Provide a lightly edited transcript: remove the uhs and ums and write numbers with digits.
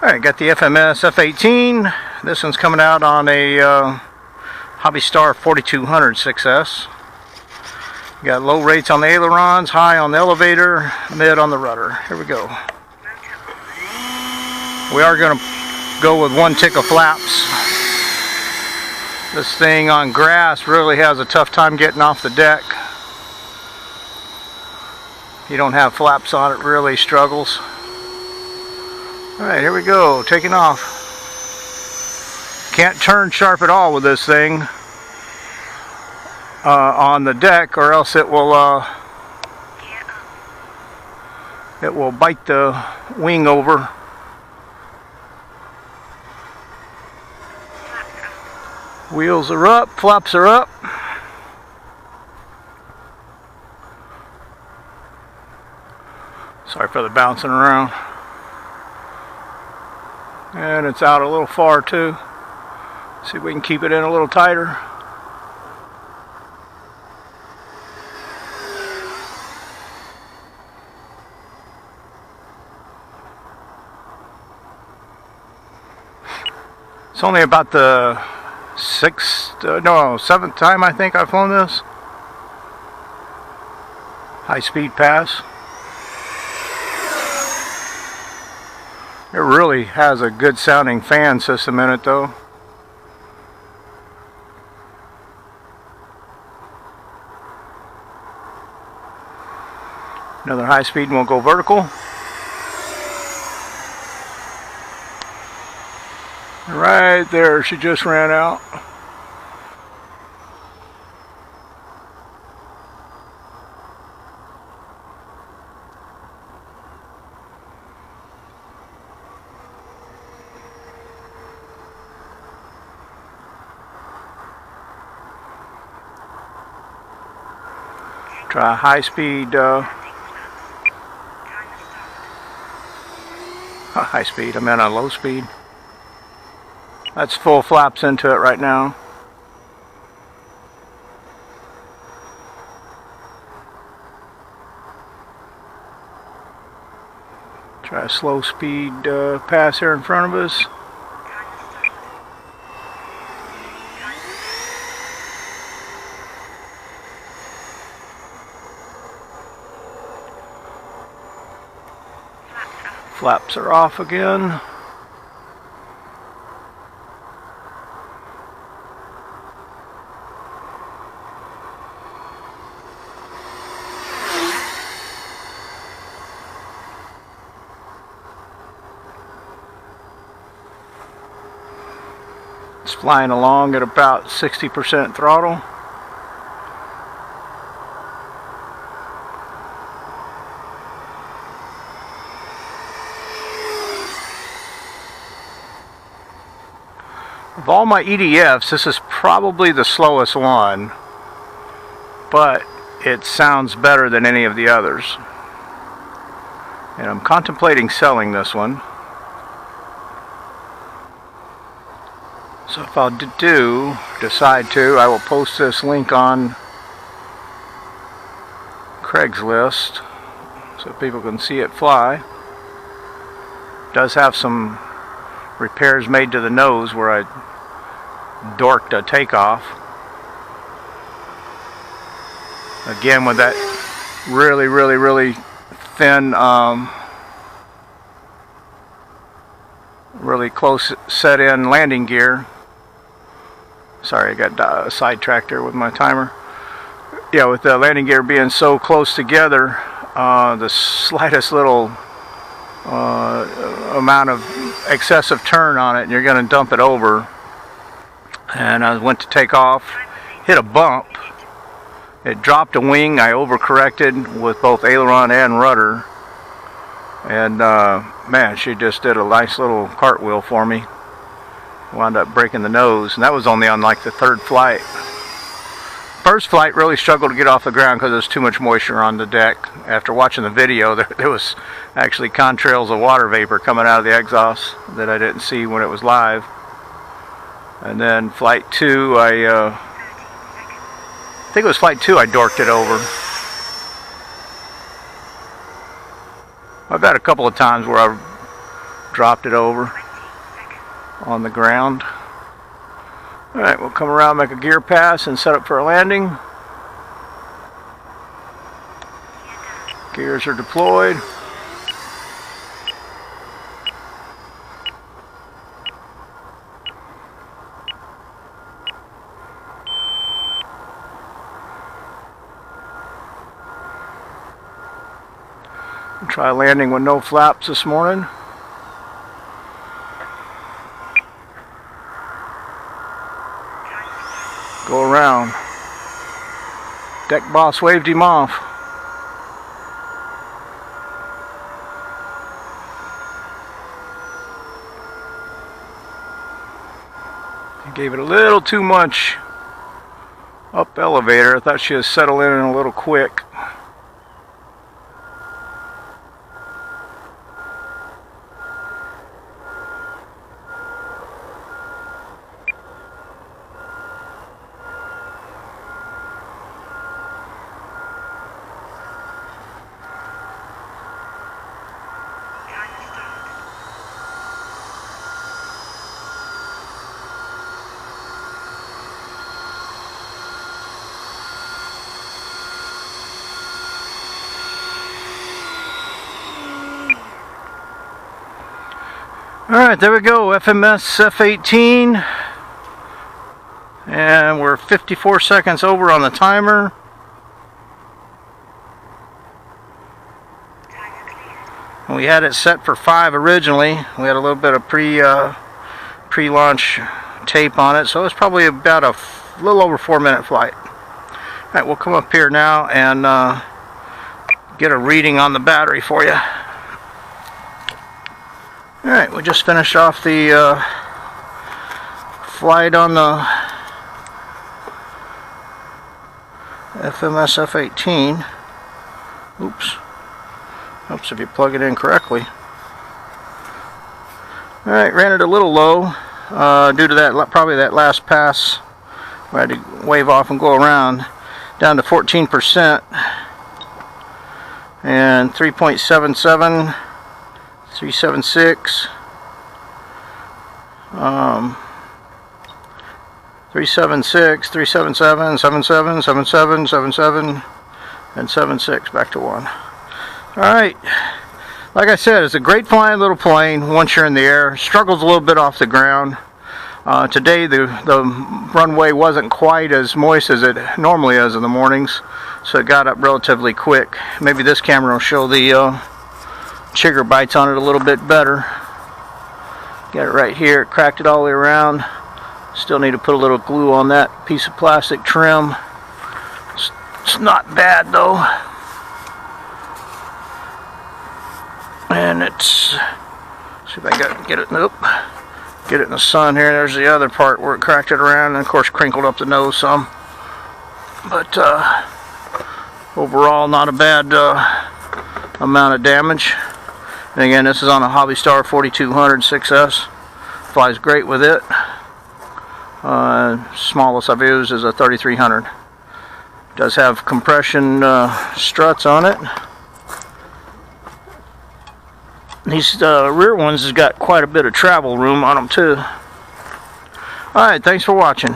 Alright, got the FMS F-18. This one's coming out on a HobbyStar 4200 6S. Got low rates on the ailerons, high on the elevator, mid on the rudder. Here we go. We are going to go with one tick of flaps. This thing on grass really has a tough time getting off the deck. If you don't have flaps on it, really struggles. Alright, here we go, taking off. Can't turn sharp at all with this thing on the deck, or else it will bite the wing over. Wheels are up, flaps are up. Sorry for the bouncing around. And it's out a little far too. See if we can keep it in a little tighter. It's only about the seventh time I think I've flown this. High speed pass. It really has a good sounding fan system in it though. Another high speed and we'll go vertical. Right there, she just ran out. Try high speed, high speed, I meant on low speed. That's full flaps into it right now. Try a slow speed pass here in front of us. Flaps are off again. It's flying along at about 60% throttle. Of all my EDFs, this is probably the slowest one, but it sounds better than any of the others. And I'm contemplating selling this one. So if I decide to, I will post this link on Craigslist so people can see it fly. It does have some repairs made to the nose where I dorked a takeoff. Again, with that really thin, really close set in landing gear. Sorry, I got sidetracked there with my timer. Yeah, with the landing gear being so close together, the slightest little amount of excessive turn on it and you're going to dump it over. And I went to take off, hit a bump, it dropped a wing. I overcorrected with both aileron and rudder, and man, she just did a nice little cartwheel for me. Wound up breaking the nose, and that was only on like the third flight. First flight really struggled to get off the ground because there was too much moisture on the deck. After watching the video, there was actually contrails of water vapor coming out of the exhaust that I didn't see when it was live. And then flight 2, I think it was flight 2 I dorked it over. I've had a couple of times where I've dropped it over on the ground. Alright, we'll come around, make a gear pass, and set up for a landing. Gears are deployed. Try landing with no flaps this morning. Go around. Deck boss waved him off. He gave it a little too much up elevator. I thought she was settled in a little quick. Alright, there we go, FMS F-18, and we're 54 seconds over on the timer. And we had it set for 5 originally. We had a little bit of pre-launch tape on it, so it's probably about a little over 4-minute flight. Alright, we'll come up here now and get a reading on the battery for you. Alright, we just finished off the flight on the FMS F-18. Oops, if you plug it in correctly. Alright, ran it a little low due to that, probably that last pass where I had to wave off and go around, down to 14%, and 3.77, 376, 376, 377, 77, 77, 77, and 76, back to 1. Alright, like I said, it's a great flying little plane once you're in the air. Struggles a little bit off the ground. Today the runway wasn't quite as moist as it normally is in the mornings, so it got up relatively quick. Maybe this camera will show the chigger bites on it a little bit better. Got it right here, cracked it all the way around. Still need to put a little glue on that piece of plastic trim. It's not bad though. And it's, see if I can get it, nope. Get it in the sun here. There's the other part where it cracked it around and of course crinkled up the nose some. But overall not a bad amount of damage. And again, this is on a HobbyStar 4200 6S. Flies great with it. Smallest I've used is a 3300. Does have compression struts on it. These rear ones has got quite a bit of travel room on them too. Alright, thanks for watching.